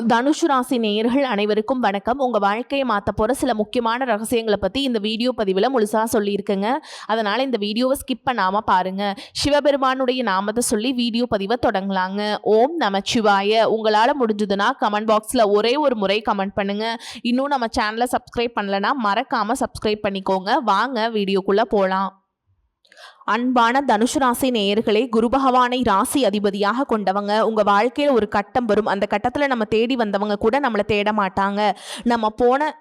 தனுஷு ராசி நேயர்கள் அனைவருக்கும் வணக்கம். உங்கள் வாழ்க்கையை மாற்ற போகிற சில முக்கியமான ரகசியங்களை பற்றி இந்த வீடியோ பதிவில் முழுசாக சொல்லியிருக்கேங்க. அதனால் இந்த வீடியோவை ஸ்கிப் பண்ணாமல் பாருங்கள். சிவபெருமானுடைய நாமத்தை சொல்லி வீடியோ பதிவை தொடங்கலாங்க. ஓம் நமச்சிவாய. உங்களால் முடிஞ்சதுன்னா கமெண்ட் பாக்ஸில் ஒரே ஒரு முறை கமெண்ட் பண்ணுங்கள். இன்னும் நம்ம சேனலை சப்ஸ்கிரைப் பண்ணலைன்னா மறக்காமல் சப்ஸ்கிரைப் பண்ணிக்கோங்க. வாங்க வீடியோக்குள்ளே போகலாம். அன்பான தனுஷு ராசி நேயர்களே, குரு பகவானை ராசி அதிபதியாக கொண்டவங்க. உங்கள் வாழ்க்கையில் ஒரு கட்டம் வரும். அந்த கட்டத்தில் நம்ம தேடி வந்தவங்க கூட நம்மளை தேட மாட்டாங்க. நம்ம போன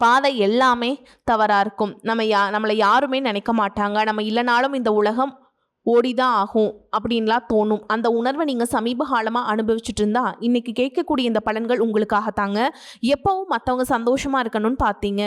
பாதை எல்லாமே தவறாக இருக்கும். நம்மளை யாருமே நினைக்க மாட்டாங்க. நம்ம இல்லைனாலும் இந்த உலகம் ஓடிதான் ஆகும் அப்படின்லாம் தோணும். அந்த உணர்வை நீங்கள் சமீப காலமாக அனுபவிச்சுட்டு இருந்தா இன்னைக்கு கேட்கக்கூடிய இந்த பலன்கள் உங்களுக்காகத்தாங்க. எப்பவும் மற்றவங்க சந்தோஷமாக இருக்கணும்னு பார்த்தீங்க.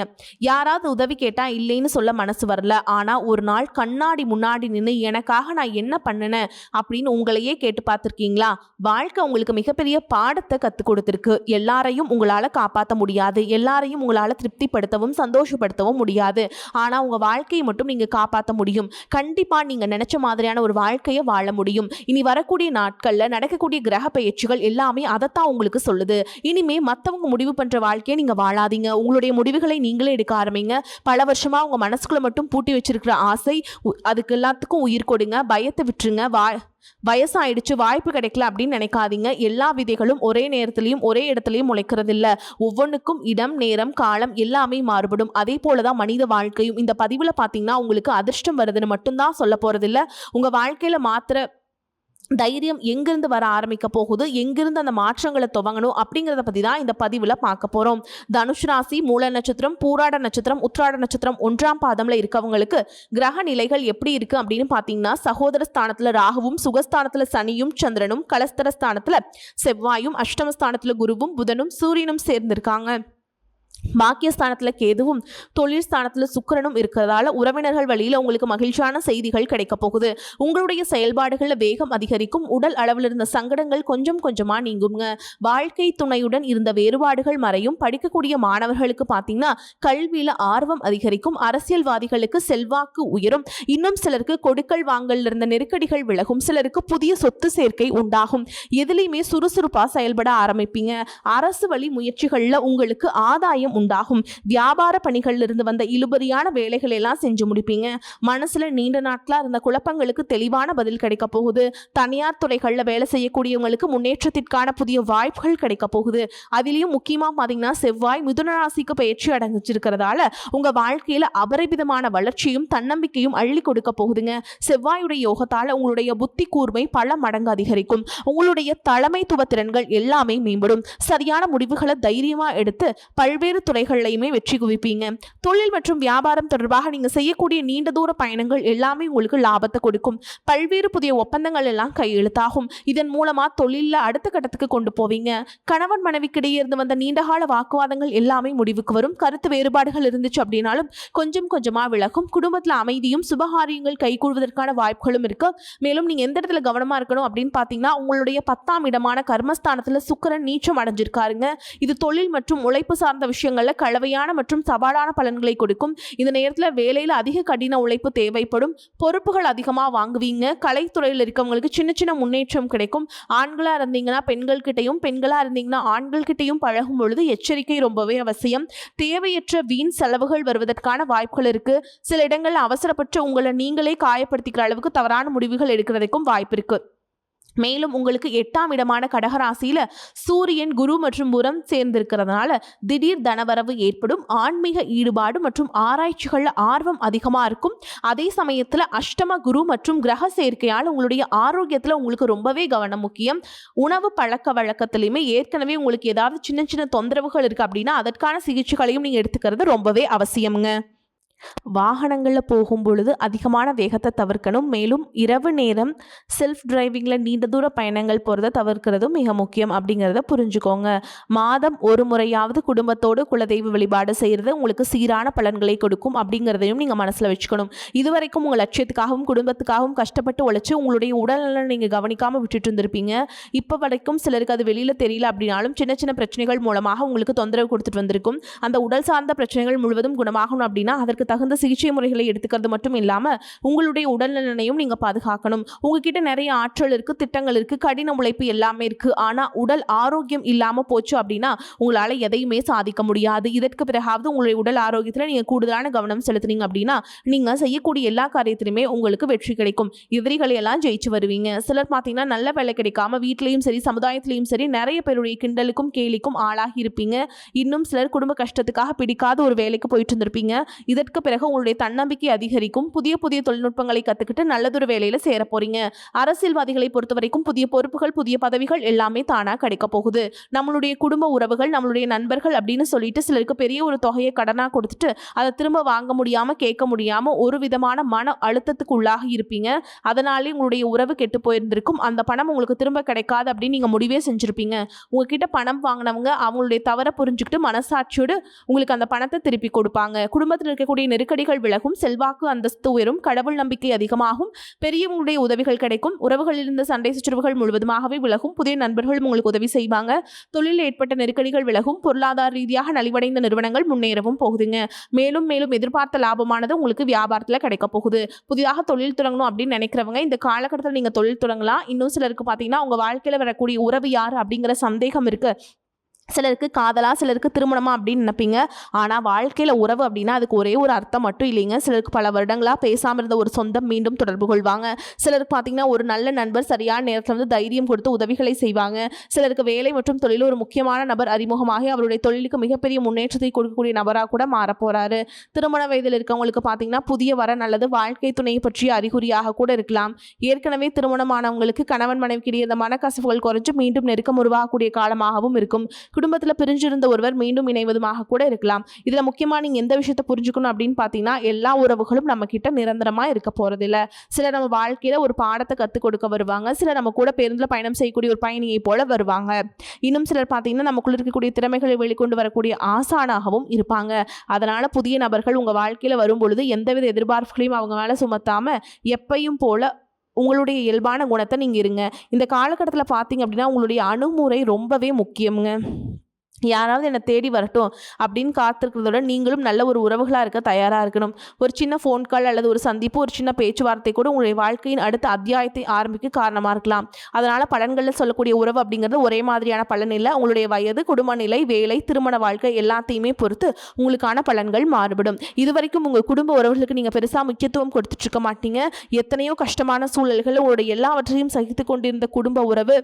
யாராவது உதவி கேட்டால் இல்லைன்னு சொல்ல மனசு வரல. ஆனால் ஒரு நாள் கண்ணாடி முன்னாடி நின்று எனக்காக நான் என்ன பண்ணினேன் அப்படின்னு உங்களையே கேட்டு பார்த்துருக்கீங்களா? வாழ்க்கை உங்களுக்கு மிகப்பெரிய பாடத்தை கற்றுக் கொடுத்துருக்கு. எல்லாரையும் உங்களால் காப்பாற்ற முடியாது. எல்லாரையும் உங்களால் திருப்திப்படுத்தவும் சந்தோஷப்படுத்தவும் முடியாது. ஆனால் உங்கள் வாழ்க்கையை மட்டும் நீங்கள் காப்பாற்ற முடியும். கண்டிப்பாக நீங்கள் நினச்ச மாதிரியான ஒரு வாழ்க்கையை வாழ முடியும். இனி வரக்கூடிய நாட்களில் நடக்கக்கூடிய கிரக பயிற்சிகள் எல்லாமே அதைத்தான் உங்களுக்கு சொல்லுது. இனிமே மற்றவங்க முடிவு பண்ற வாழ்க்கையை நீங்க வாழாதீங்க. உங்களுடைய முடிவுகளை நீங்களே எடுக்க ஆரம்பிங்க. பல வருஷமா உங்க மனசுக்குள்ள மட்டும் பூட்டி வச்சிருக்கிற ஆசை, அதுக்கு எல்லாத்துக்கும் உயிர் கொடுங்க. பயத்தை விட்டுருங்க. வயசாயிடுச்சு, வாய்ப்பு கிடைக்கல அப்படின்னு நினைக்காதீங்க. எல்லா விதைகளும் ஒரே நேரத்திலையும் ஒரே இடத்துலையும் முளைக்கிறது இல்லை. ஒவ்வொன்றுக்கும் இடம், நேரம், காலம் எல்லாமே மாறுபடும். அதே போலதான் மனித வாழ்க்கையும். இந்த பதிவுல பாத்தீங்கன்னா உங்களுக்கு அதிர்ஷ்டம் வருதுன்னு மட்டும்தான் சொல்ல போறதில்லை. உங்க வாழ்க்கையில மாத்திர தைரியம் எங்கிருந்து வர ஆரம்பிக்க போகுது, எங்கிருந்து அந்த மாற்றங்களை துவங்கணும் அப்படிங்கிறத பற்றி தான் இந்த பதிவில் பார்க்க போகிறோம். தனுஷ் ராசி மூல நட்சத்திரம், பூராட நட்சத்திரம், உத்திராட நட்சத்திரம் 1ஆம் பாதம்ல இருக்கவங்களுக்கு கிரக நிலைகள் எப்படி இருக்கு அப்படின்னு பார்த்தீங்கன்னா, சகோதர ஸ்தானத்தில் ராகுவும், சுகஸ்தானத்தில் சனியும் சந்திரனும், கலஸ்தர ஸ்தானத்தில் செவ்வாயும், அஷ்டமஸ்தானத்தில் குருவும் புதனும் சூரியனும் சேர்ந்திருக்காங்க. பாக்கியஸ்தானத்தில் கேதுவும், தொழில் ஸ்தானத்தில் சுக்கிரனும் இருக்கிறதால உறவினர்கள் வழியில் உங்களுக்கு மகிழ்ச்சியான செய்திகள் கிடைக்க போகுது. உங்களுடைய செயல்பாடுகளில் வேகம் அதிகரிக்கும். உடல் அளவில் இருந்த சங்கடங்கள் கொஞ்சம் கொஞ்சமாக நீங்குங்க. வாழ்க்கை துணையுடன் இருந்த வேறுபாடுகள் மறையும். படிக்கக்கூடிய மாணவர்களுக்கு பார்த்தீங்கன்னா கல்வியில் ஆர்வம் அதிகரிக்கும். அரசியல்வாதிகளுக்கு செல்வாக்கு உயரும். இன்னும் சிலருக்கு கொடுக்கல் வாங்கல் இருந்த நெருக்கடிகள் விலகும். சிலருக்கு புதிய சொத்து சேர்க்கை உண்டாகும். எதுலையுமே சுறுசுறுப்பாக செயல்பட ஆரம்பிப்பீங்க. அரசு வழி முயற்சிகளில் உங்களுக்கு ஆதாயம் உண்டாகும். வியாபார பணிகளில் இருந்து வந்த இழுபறியான வேலைகள் எல்லாம் செஞ்சு முடிப்பீங்க. மனசுல நீண்ட நாட்களா இருந்த குழப்பங்களுக்கு தெளிவான பதில் கிடைக்க போகுது. தனியார் துறைகளில் வேலை செய்யக்கூடியவங்களுக்கு முன்னேற்றத்திற்கான புதிய வாய்ப்புகள் கிடைக்க போகுது. அதிலையும் முக்கியமா பாத்தீங்கன்னா செவ்வாய் மிதுன ராசிக்கு பயிற்சி அடைஞ்சிருக்கிறதால உங்க வாழ்க்கையில அபரிமிதமான வளர்ச்சியும் தன்னம்பிக்கையும் அள்ளி கொடுக்க போகுதுங்க. செவ்வாயுடைய யோகத்தால உங்களுடைய புத்தி கூர்மை பல மடங்கு அதிகரிக்கும். உங்களுடைய தலைமைத்துவ திறன்கள் எல்லாமே மேம்படும். சரியான முடிவுகளை தைரியமா எடுத்து பல்வேறு துறைகள்லையுமே வெற்றி குவிப்பீங்க. தொழில் மற்றும் வியாபாரம் தொடர்பாக நீங்க செய்யக்கூடிய நீண்ட தூர பயணங்கள் எல்லாமே உங்களுக்கு லாபத்தை கொடுக்கும். பல்வேறு புதிய ஒப்பந்தங்கள் எல்லாம் கையெழுத்தாகும். இதன் மூலமா தொழில அடுத்த கட்டத்துக்கு கொண்டு போவீங்க. கணவன் மனைவிக்கிடையே இருந்து வந்த நீண்டகால வாக்குவாதங்கள் எல்லாமே முடிவுக்கு வரும். கருத்து வேறுபாடுகள் இருந்துச்சு அப்படின்னாலும் கொஞ்சம் கொஞ்சமா விலகும். குடும்பத்தில் அமைதியும் சுபகாரியங்கள் கைகூடுவதற்கான வாய்ப்புகளும் இருக்கு. மேலும் நீங்க எந்த இடத்துல கவனமா இருக்கணும் அப்படின்னு பாத்தீங்கன்னா, உங்களுடைய 10ஆம் இடமான கர்மஸ்தானத்துல சுக்கிரன் நீச்சம் அடைஞ்சிருக்காருங்க. இது தொழில் மற்றும் உழைப்பு சார்ந்த விஷயங்கள்ல கலவையான மற்றும் சவாலான பலன்களை கொடுக்கும். இந்த நேரத்தில் வேலையில் அதிக கடின உழைப்பு தேவைப்படும். பொறுப்புகள் அதிகமாக வாங்குவீங்க. கலைத்துறையில் இருக்கவங்களுக்கு சின்ன சின்ன முன்னேற்றம் கிடைக்கும். ஆண்களா இருந்தீங்கன்னா பெண்கள் கிட்டையும், பெண்களா இருந்தீங்கன்னா ஆண்கள் கிட்டையும் பழகும் பொழுது எச்சரிக்கை ரொம்பவே அவசியம். தேவையற்ற வீண் செலவுகள் வருவதற்கான வாய்ப்புகள் இருக்கு. சில இடங்களில் அவசரப்பட்டு உங்களை நீங்களே காயப்படுத்திக்கிற அளவுக்கு தவறான முடிவுகள் எடுக்கிறதுக்கும் வாய்ப்பு இருக்கு. மேலும் உங்களுக்கு 8ஆம் இடமான கடகராசியில சூரியன், குரு மற்றும் புதன் சேர்ந்திருக்கிறதுனால திடீர் தனவரவு ஏற்படும். ஆன்மீக ஈடுபாடு மற்றும் ஆராய்ச்சிகள்ல ஆர்வம் அதிகமா இருக்கும். அதே சமயத்துல அஷ்டம குரு மற்றும் கிரக சேர்க்கையால் உங்களுடைய ஆரோக்கியத்துல உங்களுக்கு ரொம்பவே கவனம் முக்கியம். உணவு பழக்க வழக்கத்திலையுமே ஏற்கனவே உங்களுக்கு ஏதாவது சின்ன சின்ன தொந்தரவுகள் இருக்கு அப்படின்னா அதற்கான சிகிச்சைகளையும் நீங்க எடுத்துக்கிறது ரொம்பவே அவசியம்ங்க. வாகனங்களில் போகும் பொழுது அதிகமான வேகத்தை தவிர்க்கணும். மேலும் இரவு நேரம் செல்ஃப் டிரைவிங்கில் நீண்ட தூர பயணங்கள் போகிறத தவிர்க்கிறதும் மிக முக்கியம் அப்படிங்கிறத புரிஞ்சுக்கோங்க. மாதம் ஒரு முறையாவது குடும்பத்தோடு குலதெய்வ வழிபாடு செய்கிறது உங்களுக்கு சீரான பலன்களை கொடுக்கும் அப்படிங்கிறதையும் நீங்கள் மனசில் வச்சுக்கணும். இதுவரைக்கும் உங்கள் லட்சியத்துக்காகவும் குடும்பத்துக்காகவும் கஷ்டப்பட்டு உழைச்சி உங்களுடைய உடல்நலனை நீங்கள் கவனிக்காமல் விட்டுட்டு இருந்திருப்பீங்க. இப்போ வரைக்கும் சிலருக்கு அது வெளியில் தெரியல அப்படின்னாலும் சின்ன சின்ன பிரச்சனைகள் மூலமாக உங்களுக்கு தொந்தரவு கொடுத்துட்டு வந்திருக்கும். அந்த உடல் சார்ந்த பிரச்சனைகள் முழுவதும் குணமாகணும் அப்படின்னா அதற்கு தகுந்த சிகிச்சை முறைகளை எடுத்துக்கிறது மட்டும் இல்லாமல் உங்களுடைய உடல்நலனையும் நீங்கள் பாதுகாக்கணும். உங்ககிட்ட நிறைய ஆற்றல் இருக்குது, திட்டங்கள் இருக்குது, கடின உழைப்பு எல்லாமே இருக்குது. ஆனால் உடல் ஆரோக்கியம் இல்லாமல் போச்சு அப்படின்னா உங்களால் எதையுமே சாதிக்க முடியாது. இதற்கு பிறகாவது உங்களுடைய உடல் ஆரோக்கியத்தில் நீங்கள் கூடுதலான கவனம் செலுத்துனீங்க அப்படின்னா நீங்கள் செய்யக்கூடிய எல்லா காரியத்திலுமே உங்களுக்கு வெற்றி கிடைக்கும். எதிரிகளை எல்லாம் ஜெயிச்சு வருவீங்க. சிலர் பார்த்தீங்கன்னா நல்ல வேலை கிடைக்காம வீட்லேயும் சரி சமுதாயத்திலையும் சரி நிறைய பேருடைய கிண்டலுக்கும் கேலிக்கும் ஆளாகி இருப்பீங்க. இன்னும் சிலர் குடும்ப கஷ்டத்துக்காக பிடிக்காத ஒரு வேலைக்கு போயிட்டு இருந்திருப்பீங்க. இதற்கு பிறகு உங்களுடைய தன்னம்பிக்கை அதிகரிக்கும். புதிய புதிய தொழில்நுட்பங்களை கற்றுக்கிட்டு நல்லதொரு வேலையில் சேர போறீங்க. அரசியல்வாதிகளை பொறுத்த வரைக்கும் புதிய பொறுப்புகள், புதிய பதவிகள் எல்லாமே தானாக கிடைக்க போகுது. நம்மளுடைய குடும்ப உறவுகள், நம்மளுடைய நண்பர்கள் அப்படின்னு சொல்லிட்டு சிலருக்கு பெரிய ஒரு தொகையை கடனாக கொடுத்துட்டு அதை திரும்ப வாங்க முடியாமல், கேட்க முடியாமல் ஒரு விதமான மன அழுத்தத்துக்கு உள்ளாக இருப்பீங்க. அதனாலே உங்களுடைய உறவு கெட்டு போயிருந்திருக்கும். அந்த பணம் உங்களுக்கு திரும்ப கிடைக்காது அப்படின்னு நீங்கள் முடிவே செஞ்சுருப்பீங்க. உங்ககிட்ட பணம் வாங்கினவங்க அவங்களுடைய தவறை புரிஞ்சுக்கிட்டு மனசாட்சியோடு உங்களுக்கு அந்த பணத்தை திருப்பி கொடுப்பாங்க. குடும்பத்தில் இருக்கக்கூடிய நெருக்கடிகள் விலகும், செல்வாக்கு அந்தஸ்து உயரும், கடவுள் நம்பிக்கை அதிகமாகும், பெரியவங்களுடைய உதவிகள் கிடைக்கும், உறவுகளில் இருந்த சண்டை சச்சரவுகள் முழுவதுமாகவே விலகும், புதிய நண்பர்கள் உங்களுக்கு உதவி செய்வாங்க, தொழிலில் ஏற்பட்ட நெருக்கடிகள் விலகும், பொருளாதார ரீதியாக நலிவடைந்த நிறுவனங்கள் முன்னேறவும் போகுதுங்க. மேலும் மேலும் எதிர்பார்த்த லாபமானது உங்களுக்கு வியாபாரத்தில் கிடைக்க போகுது. புதிதாக தொழில் தொடங்கணும் அப்படின்னு நினைக்கிறவங்க இந்த காலகட்டத்தில் நீங்கள் தொழில் தொடங்கலாம். இன்னும் சிலருக்கு பார்த்தீங்கன்னா உங்கள் வாழ்க்கையில் வரக்கூடிய உறவு யார் அப்படிங்கிற சந்தேகம் இருக்கு. சிலருக்கு காதலா, சிலருக்கு திருமணமா அப்படின்னு நினைப்பீங்க. ஆனால் வாழ்க்கையில் உறவு அப்படின்னா அதுக்கு ஒரே ஒரு அர்த்தம் மட்டும் இல்லைங்க. சிலருக்கு பல வருடங்களாக பேசாமல் இருந்த ஒரு சொந்தம் மீண்டும் தொடர்பு கொள்வாங்க. சிலருக்கு பார்த்தீங்கன்னா ஒரு நல்ல நண்பர் சரியான நேரத்தில் வந்து தைரியம் கொடுத்து உதவிகளை செய்வாங்க. சிலருக்கு வேலை மற்றும் தொழில் ஒரு முக்கியமான நபர் அறிமுகமாகி அவருடைய தொழிலுக்கு மிகப்பெரிய முன்னேற்றத்தை கொடுக்கக்கூடிய நபராக கூட மாறப்போறாரு. திருமண வயதில் இருக்கவங்களுக்கு பார்த்தீங்கன்னா புதிய வரன் அல்லது வாழ்க்கை துணையை பற்றிய அறிகுறியாக கூட இருக்கலாம். ஏற்கனவே திருமணமானவங்களுக்கு கணவன் மனைவிக்கிடையே இந்த மனக்கசவுகள் குறைஞ்சு மீண்டும் நெருக்கம் உருவாகக்கூடிய காலமாகவும் இருக்கும். குடும்பத்தில் பிரிஞ்சிருந்த ஒருவர் மீண்டும் இணைவதுமாக கூட இருக்கலாம். இதில் முக்கியமாக நீங்கள் எந்த விஷயத்தை புரிஞ்சுக்கணும் அப்படின்னு பார்த்தீங்கன்னா எல்லா உறவுகளும் நம்ம கிட்ட நிரந்தரமாக இருக்க போகிறதில்ல. சிலர் நம்ம வாழ்க்கையில் ஒரு பாடத்தை கற்றுக் கொடுக்க வருவாங்க. சிலர் நம்ம கூட பேருந்தில் பயணம் செய்யக்கூடிய ஒரு பயணியை போல வருவாங்க. இன்னும் சிலர் பார்த்தீங்கன்னா நமக்குள்ள இருக்கக்கூடிய திறமைகளை வெளிக்கொண்டு வரக்கூடிய ஆசானாகவும் இருப்பாங்க. அதனால் புதிய நபர்கள் உங்கள் வாழ்க்கையில் வரும்பொழுது எந்தவித எதிர்பார்ப்புகளையும் அவங்க மேலே சுமத்தாமல் எப்பையும் போல உங்களுடைய இயல்பான குணத்தை நீங்கள் இருங்க. இந்த காலகட்டத்தில் பார்த்தீங்க அப்படின்னா உங்களுடைய அணுகுமுறை ரொம்பவே முக்கியங்க. யாராவது என்னை தேடி வரட்டும் அப்படின்னு காத்திருக்கிறதோட நீங்களும் நல்ல ஒரு உறவுகளாக இருக்க தயாராக இருக்கணும். ஒரு சின்ன ஃபோன் கால் அல்லது ஒரு சந்திப்பு, ஒரு சின்ன பேச்சுவார்த்தை கூட உங்களுடைய வாழ்க்கையின் அடுத்த அத்தியாயத்தை ஆரம்பிக்க காரணமாக இருக்கலாம். அதனால் பலன்களில் சொல்லக்கூடிய உறவு அப்படிங்கிறது ஒரே மாதிரியான பலன் இல்லை. உங்களுடைய வயது, குடும்ப நிலை, வேலை, திருமண வாழ்க்கை எல்லாத்தையுமே பொறுத்து உங்களுக்கான பலன்கள் மாறுபடும். இதுவரைக்கும் உங்கள் குடும்ப உறவுகளுக்கு நீங்கள் பெருசாக முக்கியத்துவம் கொடுத்துட்ருக்க மாட்டீங்க. எத்தனையோ கஷ்டமான சூழல்கள் உங்களுடைய எல்லாவற்றையும் சகித்து கொண்டிருந்த குடும்ப உறவு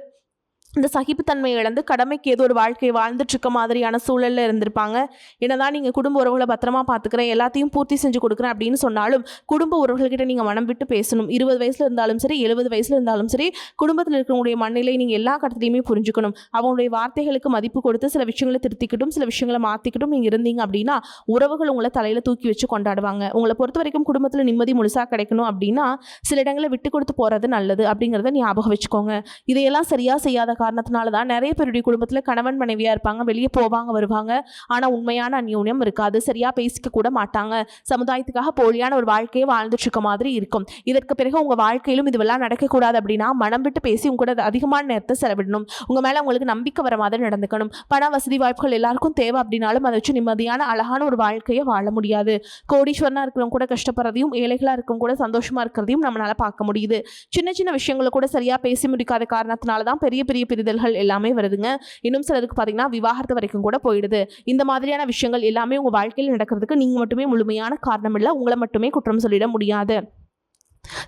இந்த சகிப்புத்தன்மையை இழந்து கடமைக்கு ஏதோ ஒரு வாழ்க்கையை வாழ்ந்துட்டு இருக்க மாதிரியான சூழலில் இருந்திருப்பாங்க. என்னதான் நீங்கள் குடும்ப உறவுகளை பத்திரமா பார்த்துக்கிறேன், எல்லாத்தையும் பூர்த்தி செஞ்சு கொடுக்குறேன் அப்படின்னு சொன்னாலும் குடும்ப உறவுகள்கிட்ட நீங்கள் மனம் விட்டு பேசணும். 20 வயசில் இருந்தாலும் சரி, 70 வயசில் இருந்தாலும் சரி, குடும்பத்தில் இருக்கிறவங்களுடைய மனநிலை நீங்கள் எல்லா கட்டத்திலையுமே புரிஞ்சுக்கணும். அவங்களுடைய வார்த்தைகளுக்கு மதிப்பு கொடுத்து சில விஷயங்களை திருத்திக்கிட்டும் சில விஷயங்களை மாற்றிக்கிட்டும் நீங்கள் இருந்தீங்க அப்படின்னா உறவுகள் உங்களை தலையில் தூக்கி வச்சு கொண்டாடுவாங்க. உங்களை பொறுத்த வரைக்கும் குடும்பத்தில் நிம்மதி முழுசாக கிடைக்கணும் அப்படின்னா சில இடங்களை விட்டு கொடுத்து போகிறது நல்லது அப்படிங்கிறத ஞாபகம் வச்சுக்கோங்க. இதையெல்லாம் சரியாக செய்யாத காரணத்தினால தான் நிறைய பேருடைய குடும்பத்தில் கணவன் மனைவியாக இருப்பாங்க, வெளியே போவாங்க வருவாங்க, ஆனால் உண்மையான அந்யோன்யம் இருக்காது. சரியாக பேசிக்க கூட மாட்டாங்க. சமுதாயத்துக்காக போலியான ஒரு வாழ்க்கையை வாழ்ந்துட்டு இருக்க மாதிரி இருக்கும். இதற்கு பிறகு உங்கள் வாழ்க்கையிலும் இதுவெல்லாம் நடக்கக்கூடாது அப்படின்னா மனம் விட்டு பேசி உங்க கூட அதிகமான நேரத்தை செலவிடணும். உங்கள் மேலே உங்களுக்கு நம்பிக்கை வர மாதிரி நடந்துக்கணும். பண வசதி வாய்ப்புகள் எல்லாருக்கும் தேவை அப்படின்னாலும் அதை வச்சு நிம்மதியான அழகான ஒரு வாழ்க்கையை வாழ முடியாது. கோடீஸ்வரனாக இருக்கிறவங்க கூட கஷ்டப்படுறதையும் ஏழைகளாக இருக்கவங்க கூட சந்தோஷமாக இருக்கிறதையும் நம்மளால் பார்க்க முடியுது. சின்ன சின்ன விஷயங்களை கூட சரியாக பேசி முடிக்காத காரணத்தினால தான் பெரிய பெரிய பிரிதல்கள் எல்லாமே வருதுங்க. இன்னும் சிலருக்கு பார்த்தீங்கன்னா விவாகரத்து வரைக்கும் கூட போயிடுது. இந்த மாதிரியான விஷயங்கள் எல்லாமே உங்கள் வாழ்க்கையில் நடக்கிறதுக்கு நீங்கள் மட்டுமே முழுமையான காரணம் இல்லை. உங்களை மட்டுமே குற்றம் சொல்லிட முடியாது.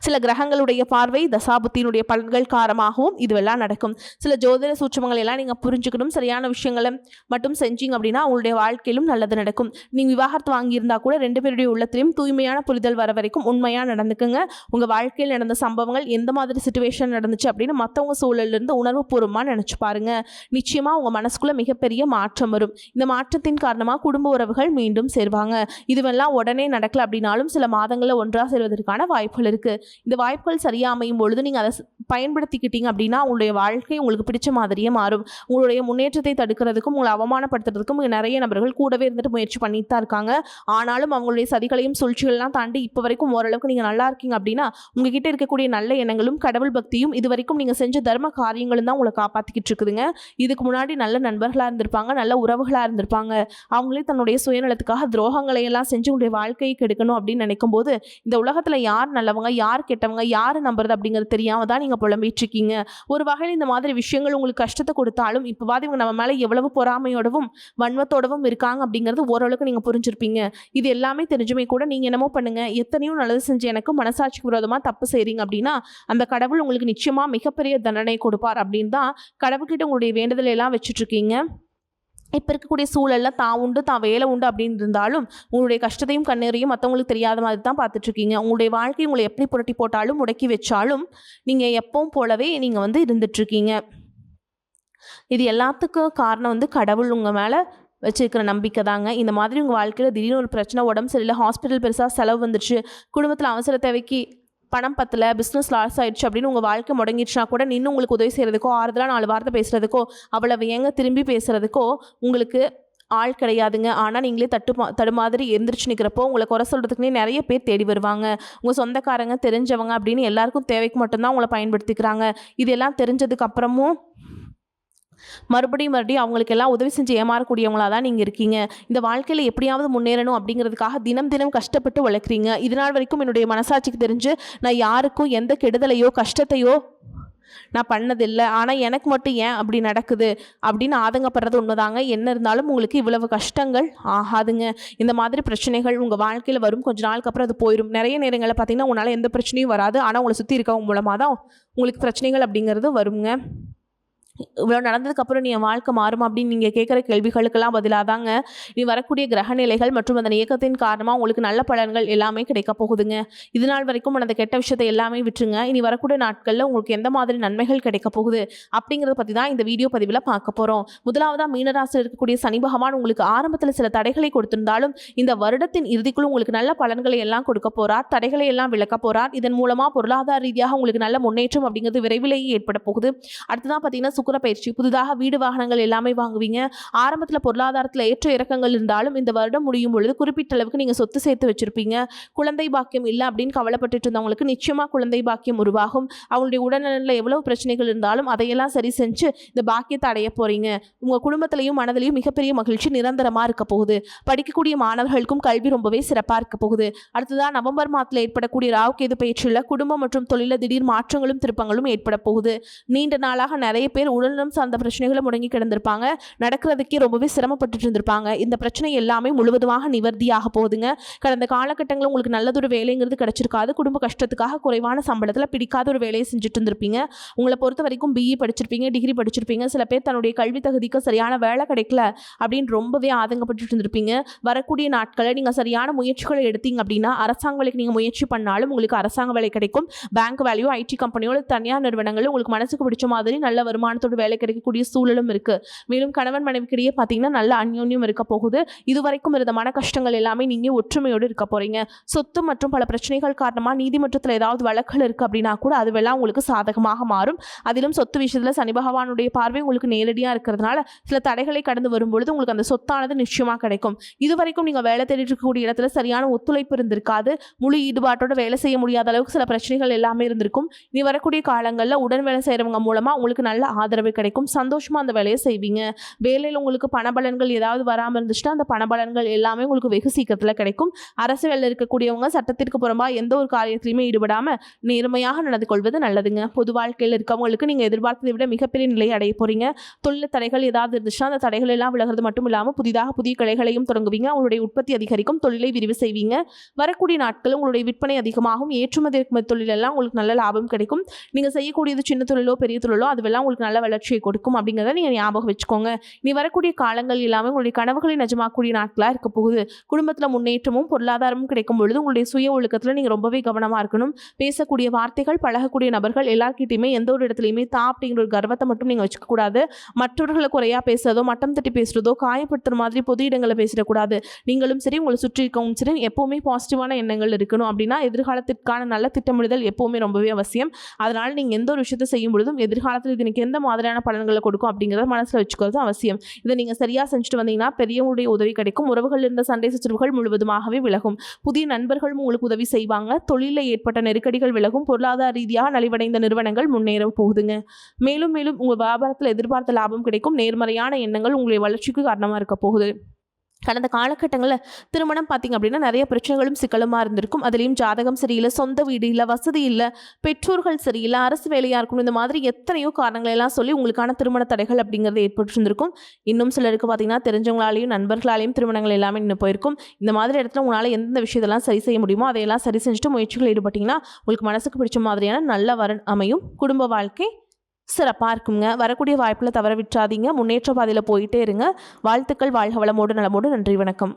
சில கிரகங்களுடைய பார்வை, தசாபுத்தியினுடைய பலன்கள் காரணமாகவும் இதுவெல்லாம் நடக்கும். சில ஜோதிட சூட்சமங்கள் எல்லாம் நீங்கள் புரிஞ்சுக்கணும். சரியான விஷயங்களை மட்டும் செஞ்சீங்க அப்படின்னா உங்களுடைய வாழ்க்கையிலும் நல்லது நடக்கும். நீங்கள் விவாகரத்து வாங்கியிருந்தா கூட 2 பேருடைய உள்ளத்திலையும் தூய்மையான புரிதல் வர வரைக்கும் உண்மையாக நடந்துக்குங்க. உங்கள் வாழ்க்கையில் நடந்த சம்பவங்கள் எந்த மாதிரி சிச்சுவேஷன் நடந்துச்சு அப்படின்னு மற்றவங்க சூழலிருந்து உணர்வுபூர்வமாக நினச்சி பாருங்க. நிச்சயமாக உங்கள் மனசுக்குள்ளே மிகப்பெரிய மாற்றம் வரும். இந்த மாற்றத்தின் காரணமாக குடும்ப உறவுகள் மீண்டும் சேர்வாங்க. இதுவெல்லாம் உடனே நடக்கல அப்படின்னாலும் சில மாதங்களில் ஒன்றாக சேர்வதற்கான வாய்ப்புகள் இருக்குது. இருக்குது. இந்த வாய்ப்புகள் சரியாக அமையும் பொழுது நீங்கள் அதை பயன்படுத்திக்கிட்டீங்க அப்படின்னா உங்களுடைய வாழ்க்கை உங்களுக்கு பிடிச்ச மாதிரியே மாறும். உங்களுடைய முன்னேற்றத்தை தடுக்கிறதுக்கும் உங்களை அவமானப்படுத்துறதுக்கும் நிறைய நபர்கள் கூடவே இருந்துட்டு முயற்சி பண்ணிட்டு தான் இருக்காங்க. ஆனாலும் அவங்களுடைய சதிகளையும் சூழ்ச்சிகள்லாம் தாண்டி இப்போ வரைக்கும் ஓரளவுக்கு நீங்கள் நல்லா இருக்கீங்க அப்படின்னா உங்ககிட்ட இருக்கக்கூடிய நல்ல எண்ணங்களும் கடவுள் பக்தியும் இது வரைக்கும் நீங்கள் செஞ்ச தர்ம காரியங்களும் தான் உங்களை காப்பாற்றிக்கிட்டு இருக்குதுங்க. இதுக்கு முன்னாடி நல்ல நண்பர்களாக இருந்திருப்பாங்க, நல்ல உறவுகளாக இருந்திருப்பாங்க. அவங்களே தன்னுடைய சுயநலத்துக்காக துரோகங்களை எல்லாம் செஞ்சு உங்களுடைய வாழ்க்கையை கெடுக்கணும் அப்படின்னு நினைக்கும் போது இந்த உலகத்தில் யார் நல்லவங்க யார் கெட்டவங்க யார் நம்புறது அப்படிங்கிறது தெரியாமல் தான் நீங்கள் புலம்பிட்டு இருக்கீங்க. ஒரு வகையில் இந்த மாதிரி விஷயங்கள் உங்களுக்கு கஷ்டத்தை கொடுத்தாலும் இப்போவாது இவங்க நம்ம மேலே எவ்வளவு பொறாமையோடவும் வன்மத்தோடவும் இருக்காங்க அப்படிங்கிறது ஓரளவுக்கு நீங்கள் புரிஞ்சிருப்பீங்க. இது எல்லாமே தெரிஞ்சுமே கூட நீங்கள் என்னமோ பண்ணுங்க, எத்தனையோ நல்லது செஞ்சு எனக்கு மனசாட்சிக்கு விரோதமாக தப்பு செய்கிறீங்க அப்படின்னா அந்த கடவுள் உங்களுக்கு நிச்சயமாக மிகப்பெரிய தண்டனை கொடுப்பார் அப்படின்னு தான் கடவுள்கிட்ட உங்களுடைய வேண்டுதலை எல்லாம் வச்சுட்ருக்கீங்க. இப்போ இருக்கக்கூடிய சூழலில் தான் உண்டு தான் வேலை உண்டு அப்படின்னு இருந்தாலும் உங்களுடைய கஷ்டத்தையும் கண்ணீரையும் மற்றவங்களுக்கு தெரியாத மாதிரி தான் பார்த்துட்ருக்கீங்க. உங்களுடைய வாழ்க்கை உங்களை எப்படி புரட்டி போட்டாலும் முடக்கி வச்சாலும் நீங்கள் எப்பவும் போலவே நீங்கள் இருந்துட்டுருக்கீங்க. இது எல்லாத்துக்கும் காரணம் கடவுள் உங்கள் மேலே வச்சுருக்கிற நம்பிக்கை தாங்க. இந்த மாதிரி உங்கள் வாழ்க்கையில் திடீர்னு ஒரு பிரச்சனை, உடம்பு சரியில்லை, ஹாஸ்பிட்டல் பெருசாக செலவு வந்துடுச்சு, குடும்பத்தில் அவசர தேவைக்கு பணம் பத்தலை, பிஸ்னஸ் லாஸ் ஆகிடுச்சு அப்படின்னு உங்கள் வாழ்க்கை முடங்கிடுச்சுனா கூட நின்று உங்களுக்கு உதவி செய்கிறதுக்கோ 4 வார்த்தை பேசுகிறதுக்கோ அவ்வளவு ஏங்க திரும்பி பேசுகிறதுக்கோ உங்களுக்கு ஆள் கிடையாதுங்க. ஆனால் நீங்களே தடுமாதிரி எந்திரிச்சு நிற்கிறப்போ உங்களை குறை சொல்கிறதுக்குனே நிறைய பேர் தேடி வருவாங்க. உங்கள் சொந்தக்காரங்க தெரிஞ்சவங்க அப்படின்னு எல்லாருக்கும் தேவைக்கு மட்டும்தான் உங்களை பயன்படுத்திக்கிறாங்க. இதெல்லாம் தெரிஞ்சதுக்கு அப்புறமும் மறுபடியும் அவங்களுக்கு எல்லாம் உதவி செஞ்சு ஏமாறக்கூடியவங்களாக தான் நீங்கள் இருக்கீங்க. இந்த வாழ்க்கையில் எப்படியாவது முன்னேறணும் அப்படிங்கிறதுக்காக தினம் தினம் கஷ்டப்பட்டு உழைக்கிறீங்க. இதனால் வரைக்கும் என்னுடைய மனசாட்சிக்கு தெரிஞ்சு நான் யாருக்கும் எந்த கெடுதலையோ கஷ்டத்தையோ நான் பண்ணதில்லை, ஆனால் எனக்கு மட்டும் ஏன் அப்படி நடக்குது அப்படின்னு ஆதங்கப்படுறது உண்மைதாங்க. என்ன இருந்தாலும் உங்களுக்கு இவ்வளவு கஷ்டங்கள் ஆகாதுங்க. இந்த மாதிரி பிரச்சனைகள் உங்கள் வாழ்க்கையில் வரும், கொஞ்ச நாளுக்கு அப்புறம் அது போயிடும். நிறைய நேரங்களில் பார்த்தீங்கன்னா உங்களால் எந்த பிரச்சனையும் வராது, ஆனால் உங்களை சுற்றி இருக்கவங்க மூலமாக தான் உங்களுக்கு பிரச்சனைகள் அப்படிங்கிறது வருங்க. இவ்வளோ நடந்ததுக்கப்புறம் நீ என் வாழ்க்கை மாறும் அப்படின்னு நீங்கள் கேட்குற கேள்விகளுக்கெல்லாம் பதிலாக தாங்க நீ வரக்கூடிய கிரக நிலைகள் மற்றும் அதன் இயக்கத்தின் காரணமாக உங்களுக்கு நல்ல பலன்கள் எல்லாமே கிடைக்க போகுதுங்க. இது நாள் வரைக்கும் அந்த கெட்ட விஷயத்தை எல்லாமே விட்டுருங்க. இனி வரக்கூடிய நாட்களில் உங்களுக்கு எந்த மாதிரி நன்மைகள் கிடைக்க போகுது அப்படிங்கிறத பற்றி தான் இந்த வீடியோ பதிவில் பார்க்க போகிறோம். முதலாவதாக மீனராசியில் இருக்கக்கூடிய சனி பகவான் உங்களுக்கு ஆரம்பத்தில் சில தடைகளை கொடுத்திருந்தாலும் இந்த வருடத்தின் இறுதிக்குள் உங்களுக்கு நல்ல பலன்களை எல்லாம் கொடுக்க போகிறார், தடைகளை எல்லாம் விளக்க போகிறார். இதன் மூலமாக பொருளாதார ரீதியாக உங்களுக்கு நல்ல முன்னேற்றம் அப்படிங்கிறது விரைவிலேயே ஏற்பட போகுது. அடுத்ததான் பார்த்தீங்கன்னா சுக்கிர பயிற்சி, புதிதாக வீடு வாகனங்கள் எல்லாமே வாங்குவீங்க. ஆரம்பத்தில் பொருளாதாரத்தில் ஏற்ற இறக்கங்கள் இருந்தாலும் இந்த வருடம் முடியும் பொழுது குறிப்பிட்ட அளவுக்கு நீங்கள் சொத்து சேர்த்து வச்சிருப்பீங்க. குழந்தை பாக்கியம் இல்லை அப்படின்னு கவலைப்பட்டு இருந்தவங்களுக்கு நிச்சயமாக குழந்தை பாக்கியம் உருவாகும். அவங்களுடைய உடல்நலனில் எவ்வளவு பிரச்சனைகள் இருந்தாலும் அதையெல்லாம் சரி செஞ்சு இந்த பாக்கியத்தை அடைய போறீங்க. உங்கள் குடும்பத்திலையும் மனதிலையும் மிகப்பெரிய மகிழ்ச்சி நிரந்தரமாக இருக்க போகுது. படிக்கக்கூடிய மாணவர்களுக்கும் கல்வி ரொம்பவே சிறப்பாக இருக்க போகுது. அடுத்ததாக நவம்பர் மாதத்தில் ஏற்படக்கூடிய ராகு கேது பயிற்சியில் குடும்பம் மற்றும் தொழில திடீர் மாற்றங்களும் திருப்பங்களும் ஏற்பட போகுது. நீண்ட நாளாக நிறைய பேர் உடல்நலம் சார்ந்த பிரச்சனைகளை முடங்கி கிடந்திருப்பாங்க, நடக்கிறதுக்கே ரொம்பவே சிரமப்பட்டு இருந்திருப்பாங்க. இந்த பிரச்சனை எல்லாமே முழுவதுமாக நிவர்த்தியாக போகுதுங்க. கடந்த காலகட்டங்களில் உங்களுக்கு நல்லதொரு வேலைங்கிறது கிடைச்சிருக்காது. குடும்ப கஷ்டத்துக்காக குறைவான சம்பளத்தில் பிடிக்காத ஒரு வேலையை செஞ்சுட்டு இருந்திருப்பீங்க. உங்களை பொறுத்த வரைக்கும் பிஇ படிச்சிருப்பீங்க, டிகிரி படிச்சிருப்பீங்க. சில பேர் தன்னுடைய கல்வி தகுதிக்கு சரியான வேலை கிடைக்கல அப்படின்னு ரொம்பவே ஆதங்கப்பட்டு இருந்திருப்பீங்க. வரக்கூடிய நாட்களில் நீங்கள் சரியான முயற்சிகளை எடுத்தீங்க அப்படின்னா அரசாங்க வேலைக்கு நீங்கள் முயற்சி பண்ணாலும் உங்களுக்கு அரசாங்க வேலை கிடைக்கும். பேங்க் வேலையோ ஐடி கம்பெனியோ தனியார் நிறுவனங்களும் உங்களுக்கு மனசுக்கு பிடிச்ச மாதிரி நல்ல வருமானத்தோட வேலை கிடைக்கக்கூடிய சூழலும் இருக்கு. மேலும் கணவன் மனைவிக்கிடையே பார்த்தீங்கன்னா நல்ல அந்யோன்யம் இருக்க போகுது. இதுவரைக்கும் இருந்த மன கஷ்டங்கள் எல்லாமே நீங்க ஒற்றுமையோடு இருக்க போறீங்க. சொத்து மற்றும் பல பிரச்சனைகள் காரணமாக நீதிமன்றத்தில் ஏதாவது வழக்குகள் இருக்கு அப்படின்னா கூட அதுவெல்லாம் உங்களுக்கு சாதகமாக மாறும். அதிலும் சொத்து விஷயத்துல சனி பகவானுடைய பார்வை உங்களுக்கு நேரடியாக இருக்கிறதுனால சில தடைகளை கடந்து வரும்பொழுது உங்களுக்கு அந்த சொத்தானது நிச்சயமாக கிடைக்கும். இதுவரைக்கும் நீங்க வேலை தேடிட்டு இருக்கக்கூடிய இடத்துல சரியான ஒத்துழைப்பு இருந்திருக்காது. முழு ஈடுபாட்டோட வேலை செய்ய முடியாத அளவுக்கு சில பிரச்சனைகள் எல்லாமே இருந்திருக்கும். இனி வரக்கூடிய காலங்களில் உடன் வேலை செய்யறவங்க மூலமா உங்களுக்கு நல்ல ஆதரவு கிடைக்கும். சந்தோஷமா அந்த வேலையை செய்வீங்க. வேலையில் உங்களுக்கு பணபலன்கள் ஏதாவது வராமல் இருந்துச்சுன்னா அந்த பணபலன்கள் எல்லாமே உங்களுக்கு வெகு சீக்கிரத்தில் கிடைக்கும். அரசு வேலையில் இருக்கக்கூடியவங்க சட்டத்திற்கு புறம்பா எந்த ஒரு காரியத்திலையுமே ஈடுபடாம நேர்மையாக நடந்து கொள்வது நல்லதுங்க. பொது வாழ்க்கையில் இருக்கவங்களுக்கு நீங்க எதிர்பார்த்ததை விட மிகப்பெரிய நிலையை அடைய போறீங்க. தொழில் தடைகள் ஏதாவது இருந்துச்சுன்னா அந்த தடைகள் எல்லாம் விலகிறது மட்டும் இல்லாமல் புதிதாக புதிய கிளைகளையும் தொடங்குவீங்க. உங்களுடைய உற்பத்தி அதிகரிக்கும், தொழிலை விரிவு செய்வீங்க. வரக்கூடிய நாட்கள் உங்களுடைய விற்பனை அதிகமாகும். ஏற்றுமதி இறக்குமதி தொழில் எல்லாம் உங்களுக்கு நல்ல லாபம் கிடைக்கும். நீங்க செய்யக்கூடியது சின்ன தொழிலோ பெரிய தொழிலோ அதுவெல்லாம் உங்களுக்கு நல்ல வளர்ச்சியை கொடுக்கும் அப்படிங்கிறத நீங்கள் ஞாபகம் வச்சுக்கோங்க. இனி வரக்கூடிய காலங்கள் எல்லாமே உங்களுடைய கனவுகளை நிஜமாக்கக்கூடிய நாட்களாக இருக்க போகுது. குடும்பத்தில் முன்னேற்றமும் பொருளாதாரமும் கிடைக்கும் பொழுது உங்களுடைய சுய ஒழுக்கத்தில் நீங்கள் ரொம்பவே கவனமாக இருக்கணும். பேசக்கூடிய வார்த்தைகள், பழகக்கூடிய நபர்கள் எல்லார்கிட்டையுமே எந்த ஒரு இடத்துலையுமே அப்படிங்கிற ஒரு கர்வத்தை மட்டும் நீங்கள் வச்சுக்கக்கூடாது. மற்றவர்களை குறையாக பேசுறதோ, மட்டம் தட்டி பேசுகிறதோ, காயப்படுத்துகிற மாதிரி பொது இடங்களை பேசிடக்கூடாது. நீங்களும் சரி, உங்களை சுற்றி இருக்கவும் சரி, எப்போவுமே பாசிட்டிவான எண்ணங்கள் இருக்கணும். அப்படின்னா எதிர்காலத்திற்கான நல்ல திட்டமிடுதல் எப்போவுமே ரொம்பவே அவசியம். அதனால் நீங்கள் எந்த ஒரு விஷயத்தை செய்யும் பொழுதும் எதிர்காலத்தில் இது எனக்கு எந்த மாதிரியான பலன்களை கொடுக்கும் அப்படிங்கிறத மனசில் வச்சுக்கிறது அவசியம். இதை நீங்கள் சரியாக செஞ்சுட்டு வந்தீங்கன்னா பெரியவங்களுடைய உதவி கிடைக்கும். உறவுகள் இருந்த சண்டை சச்சரவுகள் முழுவதுமாகவே விலகும். புதிய நண்பர்களும் உங்களுக்கு உதவி செய்வாங்க. தொழிலில் ஏற்பட்ட நெருக்கடிகள் விலகும். பொருளாதார ரீதியாக நலிவடைந்த நிறுவனங்கள் முன்னேற போகுதுங்க. மேலும் மேலும் உங்கள் வியாபாரத்தில் எதிர்பார்த்த லாபம் கிடைக்கும். நேர்மறையான எண்ணங்கள் உங்களுடைய வளர்ச்சிக்கு காரணமாக இருக்க போகுது. கடந்த காலகட்டங்களில் திருமணம் பார்த்திங்க அப்படின்னா நிறைய பிரச்சனைகளும் சிக்கலுமாக இருந்திருக்கும். அதுலேயும் ஜாதகம் சரியில்லை, சொந்த வீடு இல்லை, வசதி இல்லை, பெற்றோர்கள் சரியில்லை, அரசு வேலையாக இருக்கணும், இந்த மாதிரி எத்தனையோ காரணங்களெல்லாம் சொல்லி உங்களுக்கான திருமண தடைகள் அப்படிங்கிறது ஏற்பட்டிருந்திருக்கும். இன்னும் சிலருக்கு பார்த்திங்கன்னா தெரிஞ்சவங்களாலையும் நண்பர்களாலையும் திருமணங்கள் எல்லாமே நின்று போயிருக்கும். இந்த மாதிரி இடத்துல உங்களால் எந்த விஷயத்தெல்லாம் சரி செய்ய முடியுமோ அதையெல்லாம் சரி செஞ்சுட்டு முயற்சிகள் ஈடுபட்டிங்கன்னா உங்களுக்கு மனசுக்கு பிடிச்ச மாதிரியான நல்ல வரன் அமையும். குடும்ப வாழ்க்கை சிறப்பாக இருக்குங்க. வரக்கூடிய வாய்ப்பில் தவற விட்டுறாதீங்க. முன்னேற்ற பாதையில் போயிட்டே இருங்க. வாழ்த்துக்கள். வாழ்க வளமோடு நலமோடு. நன்றி, வணக்கம்.